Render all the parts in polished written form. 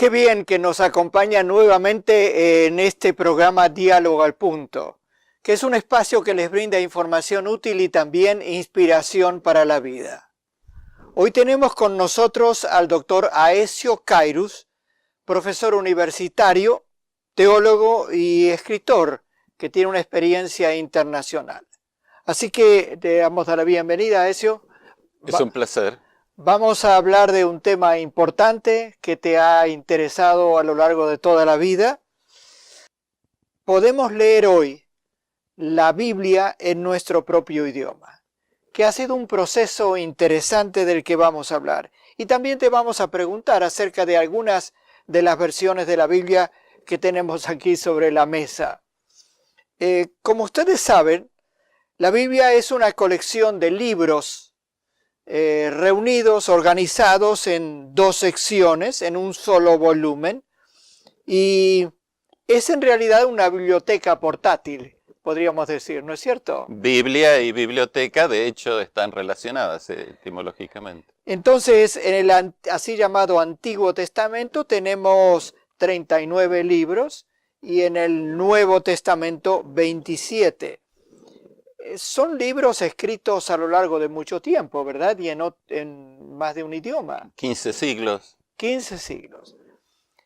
Qué bien que nos acompaña nuevamente en este programa Diálogo al Punto, que es un espacio que les brinda información útil y también inspiración para la vida. Hoy tenemos con nosotros al doctor Aécio Cairus, profesor universitario, teólogo y escritor, que tiene una experiencia internacional. Así que te damos la bienvenida, Aécio. Es un placer. Vamos a hablar de un tema importante que te ha interesado a lo largo de toda la vida. Podemos leer hoy la Biblia en nuestro propio idioma, que ha sido un proceso interesante del que vamos a hablar. Y también te vamos a preguntar acerca de algunas de las versiones de la Biblia que tenemos aquí sobre la mesa. Como ustedes saben, la Biblia es una colección de libros reunidos, organizados en dos secciones, en un solo volumen, y es en realidad una biblioteca portátil, podríamos decir, ¿no es cierto? Biblia y biblioteca, de hecho, están relacionadas etimológicamente. Entonces, en el así llamado Antiguo Testamento tenemos 39 libros y en el Nuevo Testamento 27. Son libros escritos a lo largo de mucho tiempo, ¿verdad? Y en más de un idioma. 15 siglos. 15 siglos.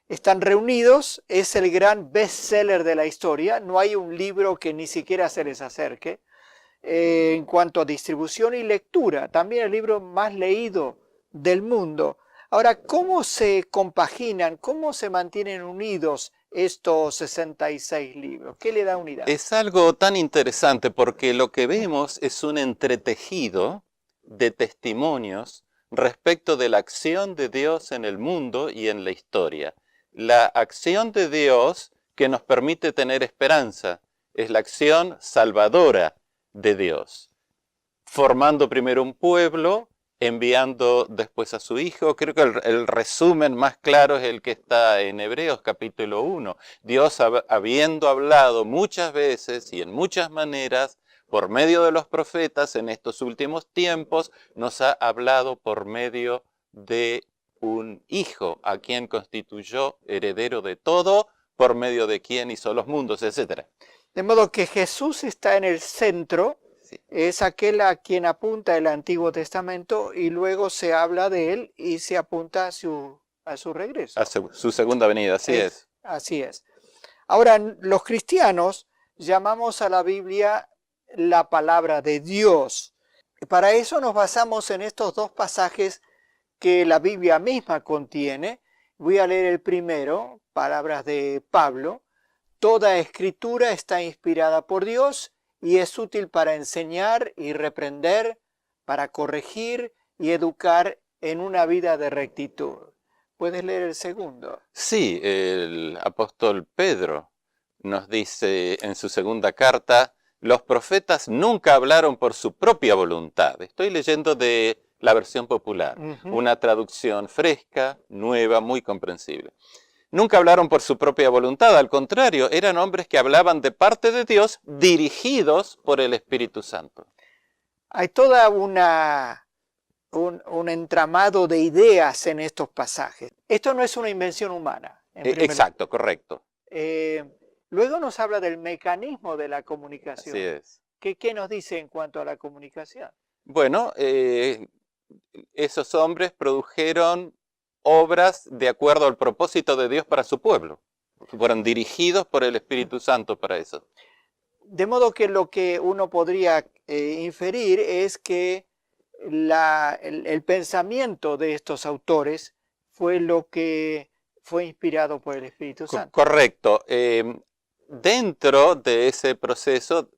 Están reunidos, es el gran bestseller de la historia. No hay un libro que ni siquiera se les acerque. En cuanto a distribución y lectura, también el libro más leído del mundo. Ahora, ¿cómo se compaginan, cómo se mantienen unidos estos 66 libros? ¿Qué le da unidad? Es algo tan interesante porque lo que vemos es un entretejido de testimonios respecto de la acción de Dios en el mundo y en la historia. La acción de Dios que nos permite tener esperanza es la acción salvadora de Dios, formando primero un pueblo, enviando después a su Hijo. Creo que el resumen más claro es el que está en Hebreos capítulo 1. Dios, habiendo hablado muchas veces y en muchas maneras, por medio de los profetas en estos últimos tiempos, nos ha hablado por medio de un Hijo, a quien constituyó heredero de todo, por medio de quien hizo los mundos, etc. De modo que Jesús está en el centro. Sí. Es aquel a quien apunta el Antiguo Testamento y luego se habla de él y se apunta a su regreso. A su segunda venida, así es. Así es. Ahora, los cristianos llamamos a la Biblia la palabra de Dios. Para eso nos basamos en estos dos pasajes que la Biblia misma contiene. Voy a leer el primero, palabras de Pablo. Toda escritura está inspirada por Dios y es útil para enseñar y reprender, para corregir y educar en una vida de rectitud. ¿Puedes leer el segundo? Sí, el apóstol Pedro nos dice en su segunda carta, los profetas nunca hablaron por su propia voluntad. Estoy leyendo de la versión popular, una traducción fresca, nueva, muy comprensible. Nunca hablaron por su propia voluntad, al contrario, eran hombres que hablaban de parte de Dios, dirigidos por el Espíritu Santo. Hay toda un entramado de ideas en estos pasajes. Esto no es una invención humana. Exacto, correcto. Luego nos habla del mecanismo de la comunicación. Así es. ¿Qué nos dice en cuanto a la comunicación? Bueno, esos hombres produjeron obras de acuerdo al propósito de Dios para su pueblo. Fueron dirigidos por el Espíritu Santo para eso. De modo que lo que uno podría inferir es que el pensamiento de estos autores fue lo que fue inspirado por el Espíritu Santo. Correcto. Dentro de ese proceso,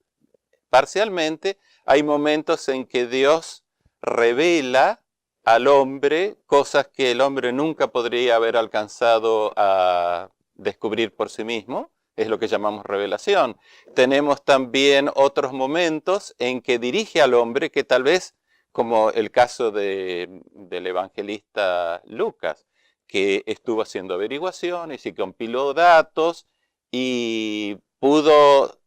parcialmente, hay momentos en que Dios revela al hombre cosas que el hombre nunca podría haber alcanzado a descubrir por sí mismo. Es lo que llamamos revelación. Tenemos también otros momentos en que dirige al hombre que tal vez, como el caso del evangelista Lucas, que estuvo haciendo averiguaciones y compiló datos y pudo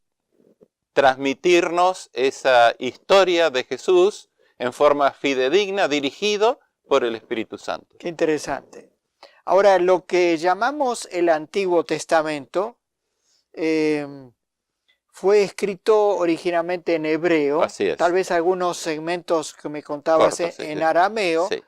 transmitirnos esa historia de Jesús en forma fidedigna, dirigido por el Espíritu Santo. Qué interesante. Ahora, lo que llamamos el Antiguo Testamento fue escrito originalmente en hebreo, Así es. tal vez algunos segmentos que me contabas Corto, sí, en arameo, sí.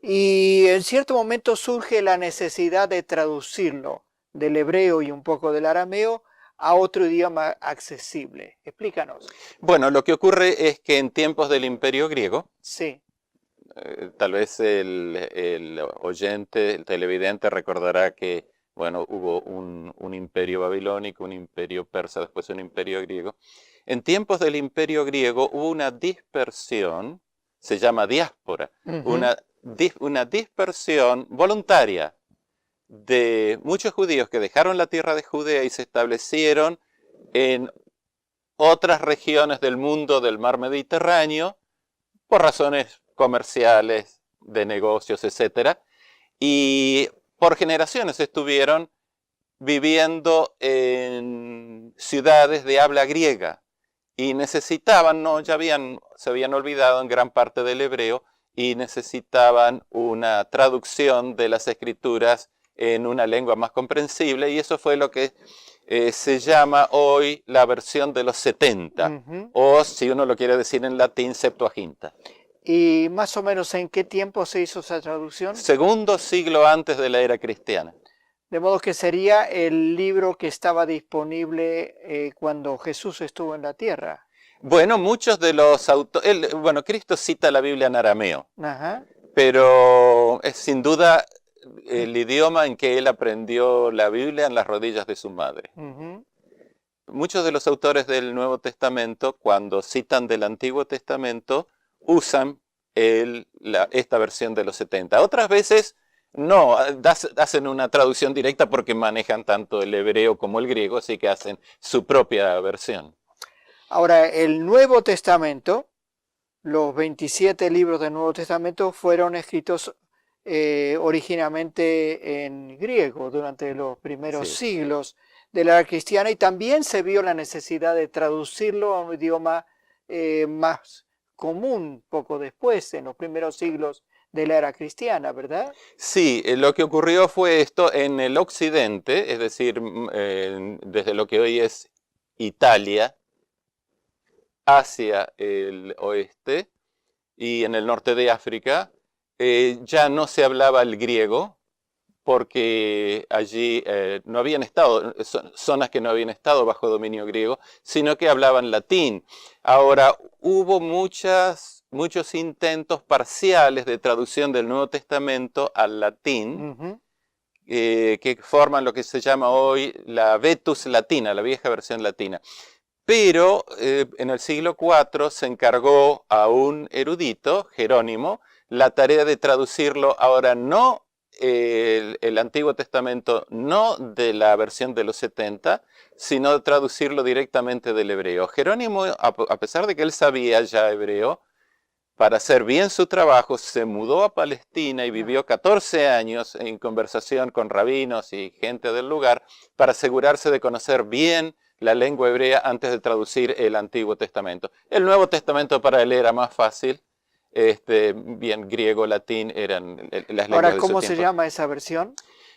y en cierto momento surge la necesidad de traducirlo del hebreo y un poco del arameo a otro idioma accesible. Explícanos. Bueno, lo que ocurre es que en tiempos del Imperio Griego, Sí. tal vez el oyente, el televidente recordará que, bueno, hubo un imperio babilónico, un imperio persa, después un imperio griego. En tiempos del Imperio Griego hubo una dispersión, se llama diáspora, Ujú. una dispersión voluntaria de muchos judíos que dejaron la tierra de Judea y se establecieron en otras regiones del mundo del mar Mediterráneo por razones comerciales, de negocios, etcétera, y por generaciones estuvieron viviendo en ciudades de habla griega y necesitaban, no, se habían olvidado en gran parte del hebreo y necesitaban una traducción de las escrituras en una lengua más comprensible, y eso fue lo que se llama hoy la versión de los 70, Ujú. o si uno lo quiere decir en latín, Septuaginta. ¿Y más o menos en qué tiempo se hizo esa traducción? Segundo siglo antes de la era cristiana. De modo que sería el libro que estaba disponible cuando Jesús estuvo en la tierra. Bueno, muchos de los autores, bueno, Cristo cita la Biblia en arameo, Ajá. pero es sin duda el idioma en que él aprendió la Biblia en las rodillas de su madre. Ujú. Muchos de los autores del Nuevo Testamento, cuando citan del Antiguo Testamento, usan esta versión de los 70. Otras veces no, hacen una traducción directa porque manejan tanto el hebreo como el griego, así que hacen su propia versión. Ahora, el Nuevo Testamento, los 27 libros del Nuevo Testamento fueron escritos originalmente en griego durante los primeros Sí. siglos de la era cristiana, y también se vio la necesidad de traducirlo a un idioma más común poco después, en los primeros siglos de la era cristiana, ¿verdad? Sí, lo que ocurrió fue esto en el occidente, es decir, desde lo que hoy es Italia hacia el oeste y en el norte de África, ya no se hablaba el griego porque allí no habían estado, zonas que no habían estado bajo dominio griego, sino que hablaban latín. Ahora, hubo muchos intentos parciales de traducción del Nuevo Testamento al latín, Ujú. que forman lo que se llama hoy la Vetus Latina, la vieja versión latina. Pero en el siglo IV se encargó a un erudito, Jerónimo, la tarea de traducirlo ahora no el Antiguo Testamento, no de la versión de los 70, sino de traducirlo directamente del hebreo. Jerónimo, a pesar de que él sabía ya hebreo, para hacer bien su trabajo, se mudó a Palestina y vivió 14 años en conversación con rabinos y gente del lugar para asegurarse de conocer bien la lengua hebrea antes de traducir el Antiguo Testamento. El Nuevo Testamento para él era más fácil. Bien, griego, latín eran las lenguas Ahora, de su ¿cómo se tiempo. llama esa versión?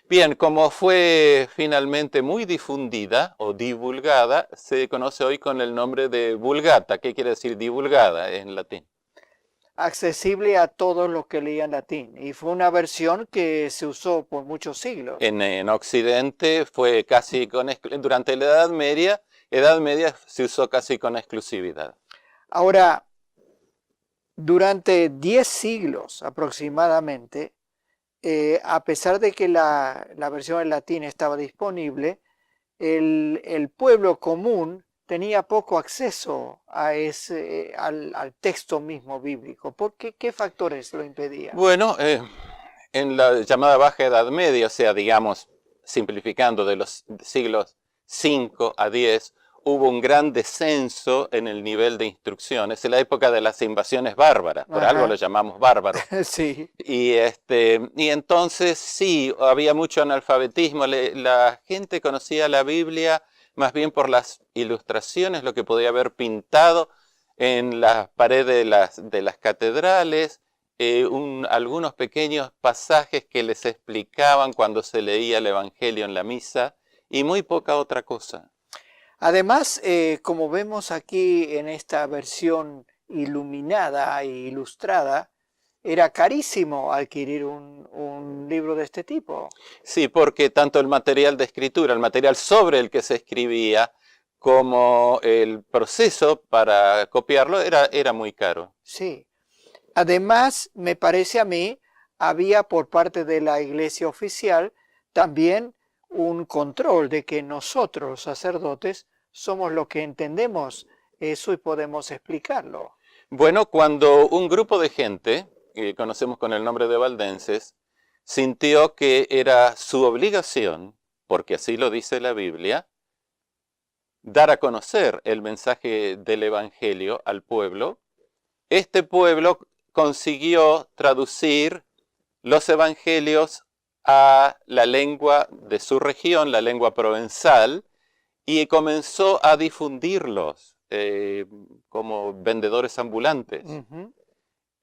Bien, como fue finalmente muy difundida o divulgada, se conoce hoy con el nombre de Vulgata. ¿Qué quiere decir divulgada en latín? Accesible a todos los que leían latín, y fue una versión que se usó por muchos siglos. En Occidente fue casi durante la Edad Media se usó casi con exclusividad. Ahora, durante 10 siglos aproximadamente, a pesar de que la versión en latín estaba disponible, el pueblo común tenía poco acceso a al texto mismo bíblico. ¿Por qué? ¿Qué factores lo impedían? Bueno, en la llamada Baja Edad Media, o sea, digamos, simplificando de los siglos 5 a 10, hubo un gran descenso en el nivel de instrucción. Es la época de las invasiones bárbaras, por algo lo Ajá, llamamos bárbaro. sí. Y entonces sí, había mucho analfabetismo. La gente conocía la Biblia más bien por las ilustraciones, lo que podía haber pintado en las paredes de las catedrales, algunos pequeños pasajes que les explicaban cuando se leía el Evangelio en la misa y muy poca otra cosa. Además, como vemos aquí en esta versión iluminada e ilustrada, era carísimo adquirir un libro de este tipo. Sí, porque tanto el material de escritura, el material sobre el que se escribía, como el proceso para copiarlo era muy caro. Sí. Además, me parece a mí, había por parte de la iglesia oficial también un control de que nosotros, los sacerdotes, somos los que entendemos eso y podemos explicarlo. Bueno, cuando un grupo de gente, que conocemos con el nombre de valdenses, sintió que era su obligación, porque así lo dice la Biblia, dar a conocer el mensaje del Evangelio al pueblo, este pueblo consiguió traducir los evangelios a la lengua de su región, la lengua provenzal, y comenzó a difundirlos como vendedores ambulantes. Ujú.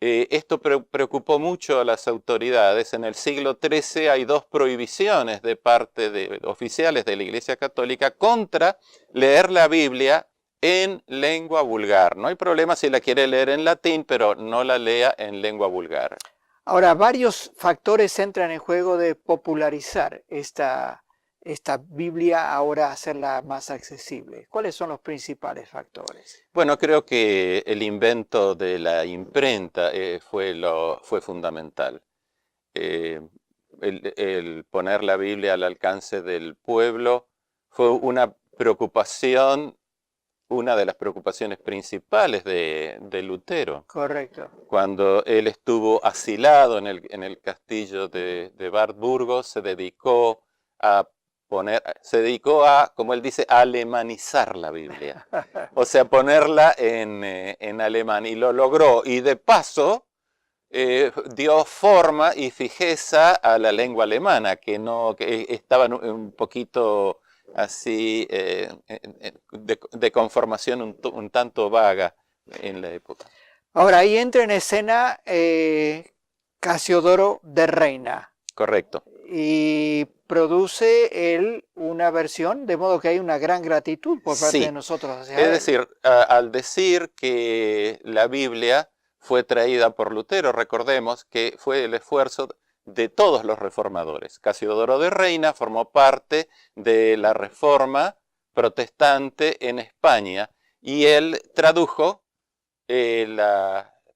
Esto preocupó mucho a las autoridades. En el siglo XIII hay 2 prohibiciones de parte de oficiales de la Iglesia Católica contra leer la Biblia en lengua vulgar. No hay problema si la quiere leer en latín, pero no la lea en lengua vulgar. Ahora, varios factores entran en juego de popularizar esta Biblia, ahora hacerla más accesible. ¿Cuáles son los principales factores? Bueno, creo que el invento de la imprenta fue fundamental. El poner la Biblia al alcance del pueblo fue una preocupación, una de las preocupaciones principales de Lutero. Correcto. Cuando él estuvo asilado en el castillo de Wartburgo, se dedicó a, como él dice, alemanizar la Biblia. O sea, ponerla en alemán. Y lo logró. Y de paso dio forma y fijeza a la lengua alemana, que estaba un poquito así de conformación un tanto vaga en la época. Ahora, ahí entra en escena Casiodoro de Reina. Correcto. Y produce él una versión, de modo que hay una gran gratitud por parte de nosotros hacia él. Es decir, al decir que la Biblia fue traída por Lutero, recordemos que fue el esfuerzo de todos los reformadores. Casiodoro de Reina formó parte de la reforma protestante en España y él tradujo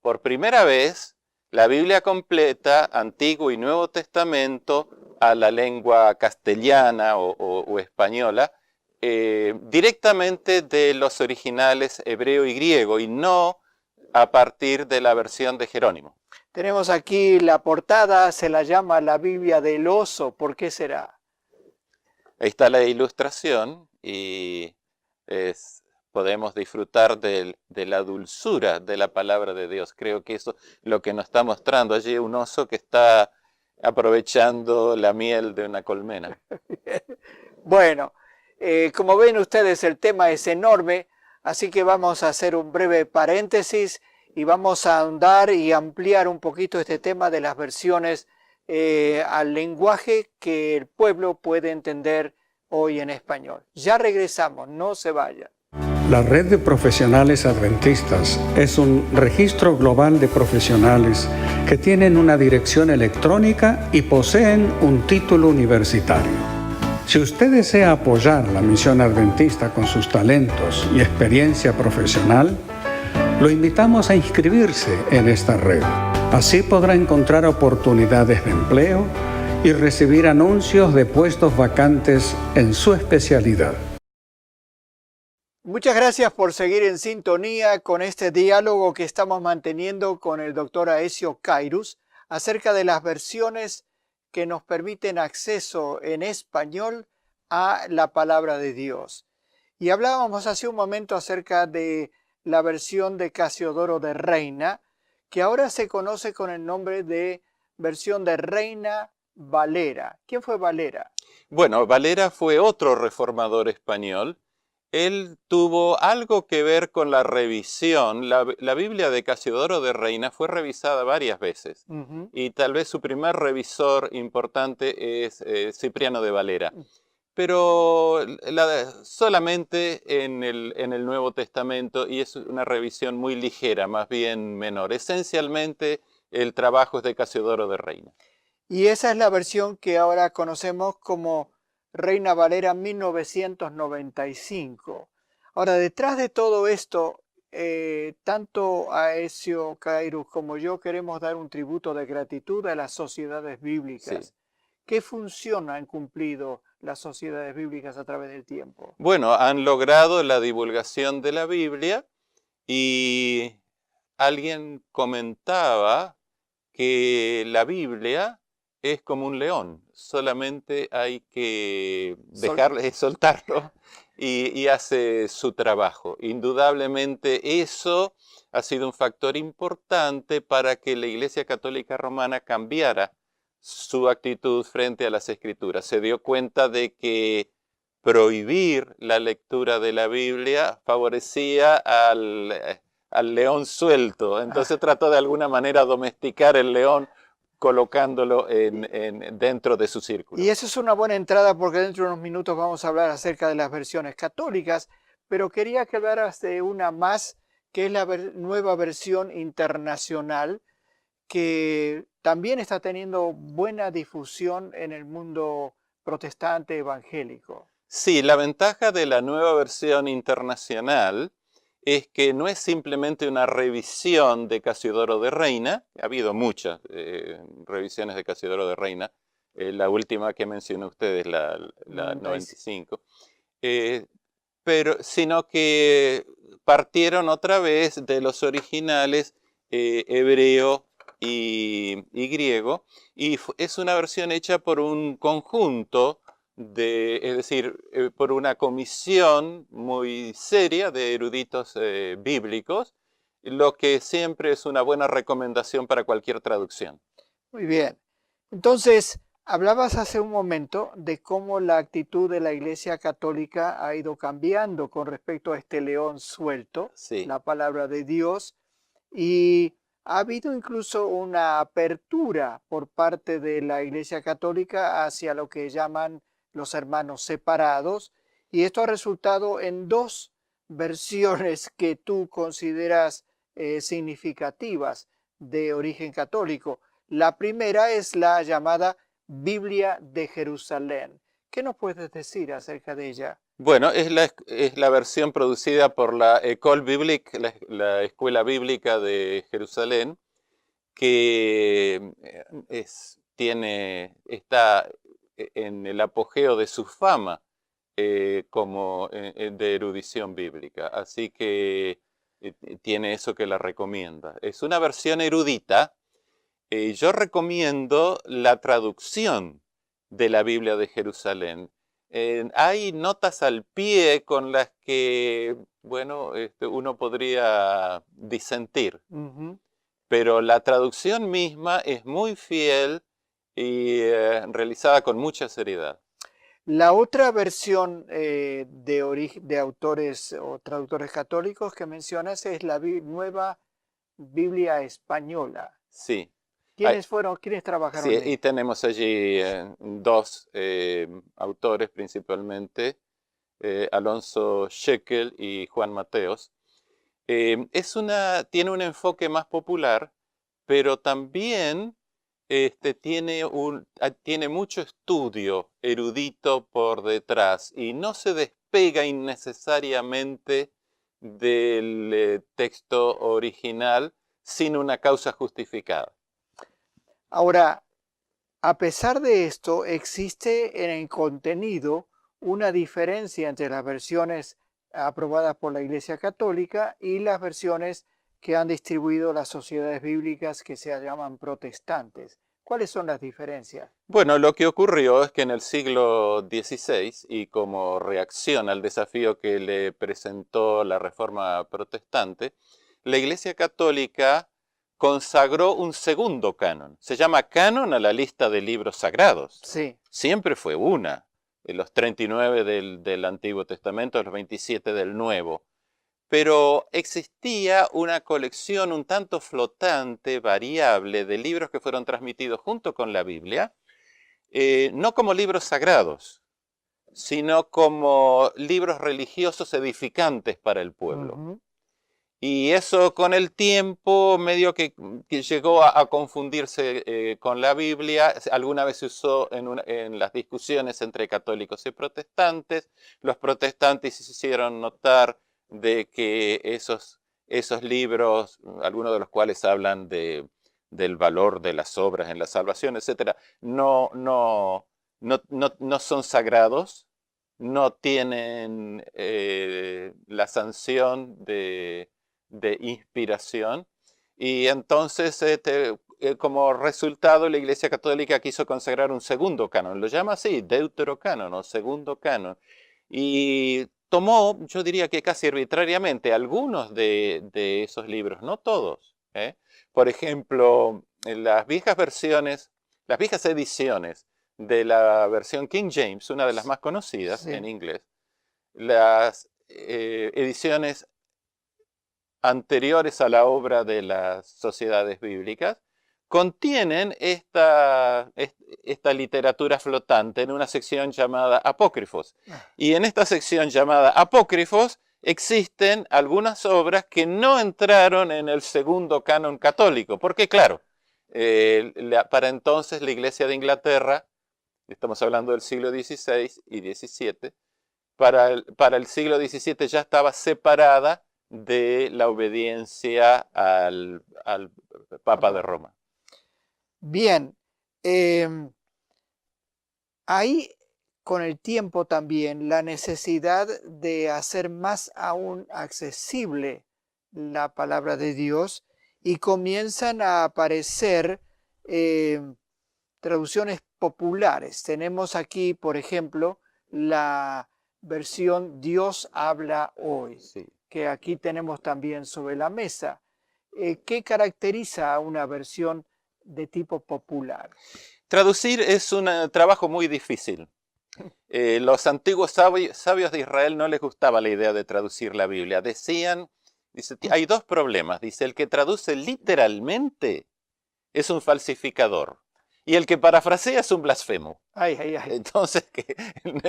por primera vez la Biblia completa, Antiguo y Nuevo Testamento, a la lengua castellana o española, directamente de los originales hebreo y griego, y no a partir de la versión de Jerónimo. Tenemos aquí la portada, se la llama la Biblia del oso. ¿Por qué será? Ahí está la ilustración y podemos disfrutar de la dulzura de la palabra de Dios. Creo que eso es lo que nos está mostrando. Allí un oso que está aprovechando la miel de una colmena. Bueno, como ven ustedes, el tema es enorme, así que vamos a hacer un breve paréntesis y vamos a ahondar y ampliar un poquito este tema de las versiones al lenguaje que el pueblo puede entender hoy en español. Ya regresamos, no se vayan. La Red de Profesionales Adventistas es un registro global de profesionales que tienen una dirección electrónica y poseen un título universitario. Si usted desea apoyar la misión adventista con sus talentos y experiencia profesional, lo invitamos a inscribirse en esta red. Así podrá encontrar oportunidades de empleo y recibir anuncios de puestos vacantes en su especialidad. Muchas gracias por seguir en sintonía con este diálogo que estamos manteniendo con el doctor Aesio Kairus acerca de las versiones que nos permiten acceso en español a la palabra de Dios. Y hablábamos hace un momento acerca de la versión de Casiodoro de Reina, que ahora se conoce con el nombre de versión de Reina Valera. ¿Quién fue Valera? Bueno, Valera fue otro reformador español. él tuvo algo que ver con la revisión. La Biblia de Casiodoro de Reina fue revisada varias veces. Ujú. Y tal vez su primer revisor importante es Cipriano de Valera. Pero solamente en el Nuevo Testamento, y es una revisión muy ligera, más bien menor. Esencialmente, el trabajo es de Casiodoro de Reina. Y esa es la versión que ahora conocemos como Reina Valera 1995. Ahora, detrás de todo esto, tanto Aezio Cairus como yo queremos dar un tributo de gratitud a las sociedades Sí. bíblicas. ¿Qué función han cumplido las sociedades bíblicas a través del tiempo? Bueno, han logrado la divulgación de la Biblia y alguien comentaba que la Biblia es como un león, solamente hay que soltarlo y hace su trabajo. Indudablemente eso ha sido un factor importante para que la Iglesia Católica Romana cambiara su actitud frente a las Escrituras. Se dio cuenta de que prohibir la lectura de la Biblia favorecía al león suelto. Entonces trató de alguna manera domesticar el león colocándolo dentro de su círculo. Y eso es una buena entrada porque dentro de unos minutos vamos a hablar acerca de las versiones católicas, pero quería que hablaras de una más, que es la nueva versión internacional, que también está teniendo buena difusión en el mundo protestante evangélico. Sí, la ventaja de la nueva versión internacional es que no es simplemente una revisión de Casiodoro de Reina. Ha habido muchas revisiones de Casiodoro de Reina. La última que mencionó usted es la 95. Sino que partieron otra vez de los originales hebreo y griego. Y es una versión hecha por un conjunto es decir, por una comisión muy seria de eruditos bíblicos, lo que siempre es una buena recomendación para cualquier traducción. Muy bien. Entonces, hablabas hace un momento de cómo la actitud de la Iglesia Católica ha ido cambiando con respecto a este león suelto, Sí. la palabra de Dios, y ha habido incluso una apertura por parte de la Iglesia Católica hacia lo que llaman los hermanos separados, y esto ha resultado en dos versiones que tú consideras significativas de origen católico. La primera es la llamada Biblia de Jerusalén. ¿Qué nos puedes decir acerca de ella? Bueno, es la versión producida por la École Biblique, la Escuela Bíblica de Jerusalén, que está en el apogeo de su fama como de erudición bíblica. Así que tiene eso que la recomienda. Es una versión erudita. Yo recomiendo la traducción de la Biblia de Jerusalén. Hay notas al pie con las que, bueno, uno podría disentir. Uh-huh. Pero la traducción misma es muy fiel y realizada con mucha seriedad. La otra versión de autores o traductores católicos que mencionas es la nueva Biblia española. Sí. ¿Quiénes trabajaron en Sí, y ella? tenemos allí dos autores principalmente, Alonso Shekel y Juan Mateos. Tiene un enfoque más popular, pero también tiene mucho estudio erudito por detrás y no se despega innecesariamente del texto original sin una causa justificada. Ahora, a pesar de esto, existe en el contenido una diferencia entre las versiones aprobadas por la Iglesia Católica y las versiones que han distribuido las sociedades bíblicas que se llaman protestantes. ¿Cuáles son las diferencias? Bueno, lo que ocurrió es que en el siglo XVI, y como reacción al desafío que le presentó la Reforma Protestante, la Iglesia Católica consagró un segundo canon. Se llama canon a la lista de libros sagrados. Sí. Siempre fue una. los 39 del Antiguo Testamento, los 27 del Nuevo. Pero existía una colección un tanto flotante, variable, de libros que fueron transmitidos junto con la Biblia, no como libros sagrados, sino como libros religiosos edificantes para el pueblo. Ujú. Y eso con el tiempo medio que llegó a confundirse con la Biblia. Alguna vez se usó en las discusiones entre católicos y protestantes. Los protestantes se hicieron notar de que esos libros, algunos de los cuales hablan del valor de las obras en la salvación, etc., no son sagrados, no tienen la sanción de inspiración, y entonces como resultado la Iglesia Católica quiso consagrar un segundo canon, lo llama así, deuterocanon o segundo canon, y tomó, yo diría que casi arbitrariamente, algunos de esos libros, no todos. Por ejemplo, en las viejas versiones, las viejas ediciones de la versión King James, una de las más conocidas Sí. en inglés, las ediciones anteriores a la obra de las sociedades bíblicas, contienen esta literatura flotante en una sección llamada Apócrifos. Y en esta sección llamada Apócrifos existen algunas obras que no entraron en el segundo canon católico, porque claro, para entonces la Iglesia de Inglaterra, estamos hablando del siglo XVI y XVII, para el siglo XVII ya estaba separada de la obediencia al Papa de Roma. Bien, hay con el tiempo también la necesidad de hacer más aún accesible la palabra de Dios, y comienzan a aparecer traducciones populares. Tenemos aquí, por ejemplo, la versión Dios habla hoy, Sí. que aquí tenemos también sobre la mesa. ¿Qué caracteriza a una versión de tipo popular? Traducir es un trabajo muy difícil. Los antiguos sabios de Israel no les gustaba la idea de traducir la Biblia. Decían, dice, hay dos problemas. Dice, el que traduce literalmente es un falsificador, y el que parafrasea es un blasfemo. Ay, ay, ay. Entonces, que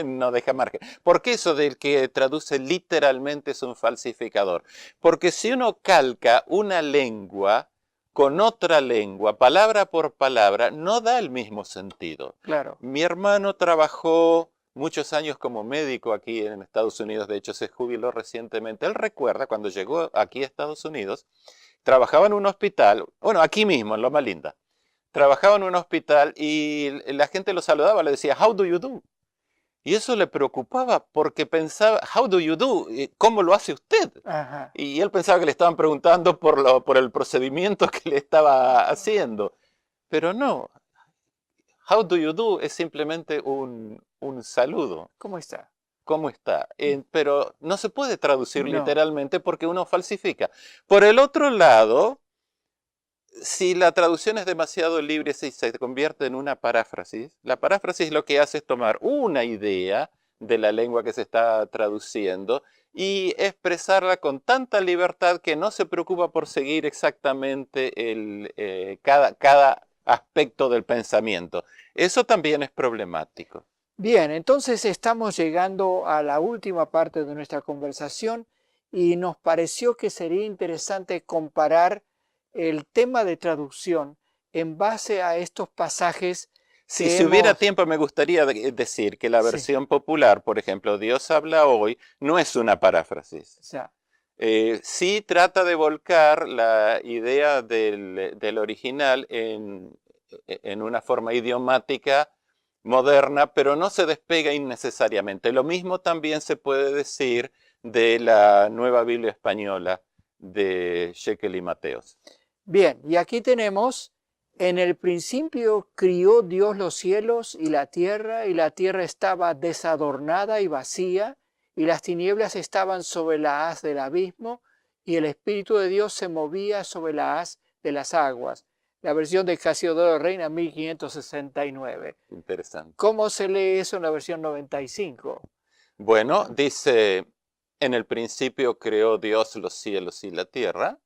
no deja margen. ¿Por qué eso del que traduce literalmente es un falsificador? Porque si uno calca una lengua con otra lengua, palabra por palabra, no da el mismo sentido. Claro. Mi hermano trabajó muchos años como médico aquí en Estados Unidos, de hecho se jubiló recientemente. Él recuerda cuando llegó aquí a Estados Unidos, trabajaba en un hospital, bueno, aquí mismo, en Loma Linda. Trabajaba en un hospital y la gente lo saludaba, le decía, how do you do? Y eso le preocupaba porque pensaba, how do you do? ¿Cómo lo hace usted? Ajá. Y él pensaba que le estaban preguntando por el procedimiento que le estaba haciendo. Pero no, how do you do es simplemente un saludo. ¿Cómo está? ¿Cómo está? Pero no se puede traducir No. literalmente porque uno falsifica. Por el otro lado, si la traducción es demasiado libre y se convierte en una paráfrasis, la paráfrasis lo que hace es tomar una idea de la lengua que se está traduciendo y expresarla con tanta libertad que no se preocupa por seguir exactamente cada aspecto del pensamiento. Eso también es problemático. Bien, entonces estamos llegando a la última parte de nuestra conversación y nos pareció que sería interesante comparar el tema de traducción en base a estos pasajes. Si hubiera tiempo, me gustaría decir que la Sí. versión popular, por ejemplo, Dios habla hoy, no es una paráfrasis. O sea, Sí trata de volcar la idea del original en una forma idiomática moderna, pero no se despega innecesariamente. Lo mismo también se puede decir de la Nueva Biblia Española de Shekel y Mateos. bien, y aquí tenemos, en el principio crió Dios los cielos y la tierra estaba desadornada y vacía, y las tinieblas estaban sobre la haz del abismo, y el Espíritu de Dios se movía sobre la haz de las aguas. La versión de Casiodoro Reina 1569. Interesante. ¿Cómo se lee eso en la versión 95? Bueno, dice, en el principio creó Dios los cielos y la tierra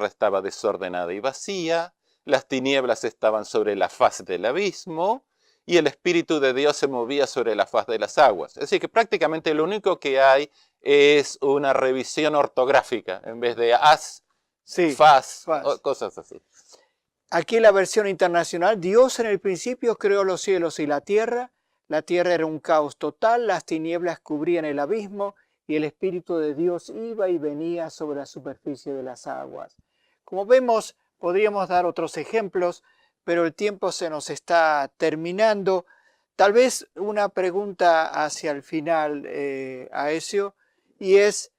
estaba desordenada y vacía, las tinieblas estaban sobre la faz del abismo, y el Espíritu de Dios se movía sobre la faz de las aguas. Es decir, que prácticamente lo único que hay es una revisión ortográfica, en vez de as, Sí, faz, faz. cosas así. Aquí la versión internacional, Dios en el principio creó los cielos y la tierra era un caos total, las tinieblas cubrían el abismo y el Espíritu de Dios iba y venía sobre la superficie de las aguas. Como vemos, podríamos dar otros ejemplos, pero el tiempo se nos está terminando. Tal vez una pregunta hacia el final, Aecio, y es,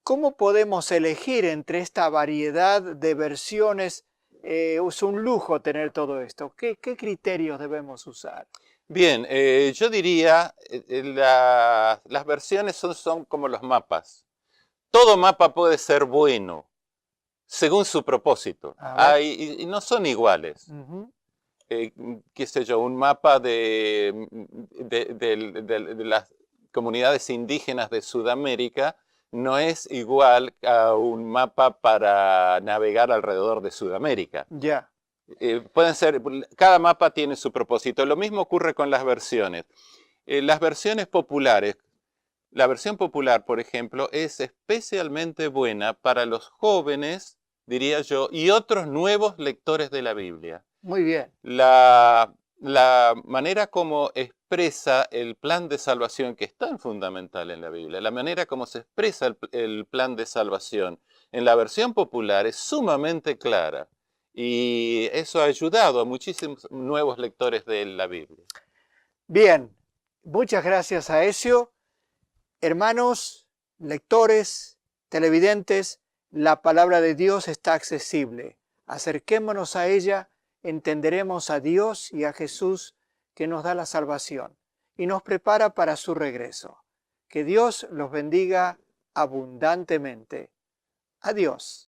¿cómo podemos elegir entre esta variedad de versiones? Es un lujo tener todo esto. ¿Qué criterios debemos usar? Bien, yo diría, las versiones son como los mapas. Todo mapa puede ser bueno, según su propósito. Y no son iguales. Qué sé yo, un mapa de las comunidades indígenas de Sudamérica no es igual a un mapa para navegar alrededor de Sudamérica. Ya. Pueden ser, cada mapa tiene su propósito. Lo mismo ocurre con las versiones. Las versiones populares, la versión popular, por ejemplo, es especialmente buena para los jóvenes, diría yo, y otros nuevos lectores de la Biblia. Muy bien. La manera como expresa el plan de salvación, que es tan fundamental en la Biblia, la manera como se expresa el plan de salvación en la versión popular es sumamente clara. Y eso ha ayudado a muchísimos nuevos lectores de la Biblia. Bien, muchas gracias, Aecio. Hermanos, lectores, televidentes, la palabra de Dios está accesible. Acerquémonos a ella, entenderemos a Dios y a Jesús que nos da la salvación y nos prepara para su regreso. Que Dios los bendiga abundantemente. Adiós.